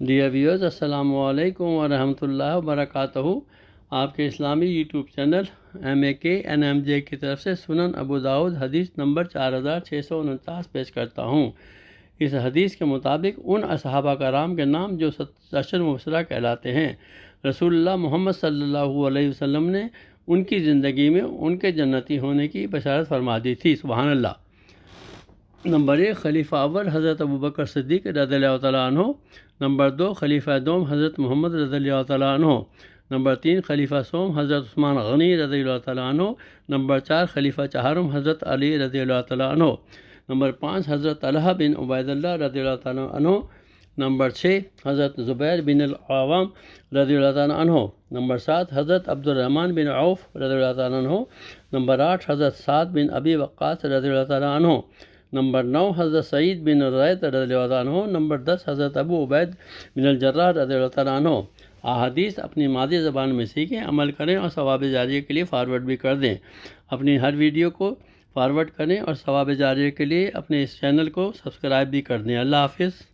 Dear viewers, السلام علیکم ورحمۃ اللہ وبرکاتہ۔ آپ کے اسلامی یوٹیوب چینل MAKNMJ کی طرف سے سنن ابو داؤد حدیث نمبر 4649 پیش کرتا ہوں۔ اس حدیث کے مطابق ان صحابہ کرام کے نام جو 10 مبشرہ کہلاتے ہیں، رسول اللہ محمد صلی اللہ علیہ وسلم نے ان کی زندگی میں ان کے جنتی ہونے کی بشارت فرما دی تھی۔ سبحان اللہ۔ نمبر 1، خلیفہ اول حضرت ابوبکر صدیق رضی اللہ تعالیٰ عنہ۔ نمبر 2، خلیفہ دوم حضرت محمد رضی اللہ تعالیٰ عنہ۔ نمبر 3، خلیفہ سوم حضرت عثمان غنی رضی اللہ تعالیٰ عنہ۔ نمبر 4، خلیفہ چہارم حضرت علی رضی اللہ تعالیٰ عنہ۔ نمبر 5، حضرت طلحہ بن عبید اللہ رضی اللہ تعالیٰ عنہ۔ نمبر 6، حضرت زبیر بن العوام رضی اللہ تعالیٰ عنہ۔ نمبر 7، حضرت عبد الرحمن بن عوف رضی اللہ تعالیٰ عنہ۔ نمبر 8، حضرت سعد بن ابی وقاص رضی اللہ تعالیٰ عنہ۔ نمبر 9، حضرت سعید بن الریت رضی اللہ تعالیٰ عنہ۔ نمبر 10، حضرت ابو عبید بن الجراح رضی اللہ تعالیٰ عنہ۔ احادیث اپنی مادری زبان میں سیکھیں، عمل کریں اور ثواب جاریہ کے لیے فارورڈ بھی کر دیں۔ اپنی ہر ویڈیو کو فارورڈ کریں اور ثواب جاریہ کے لیے اپنے اس چینل کو سبسکرائب بھی کر دیں۔ اللہ حافظ۔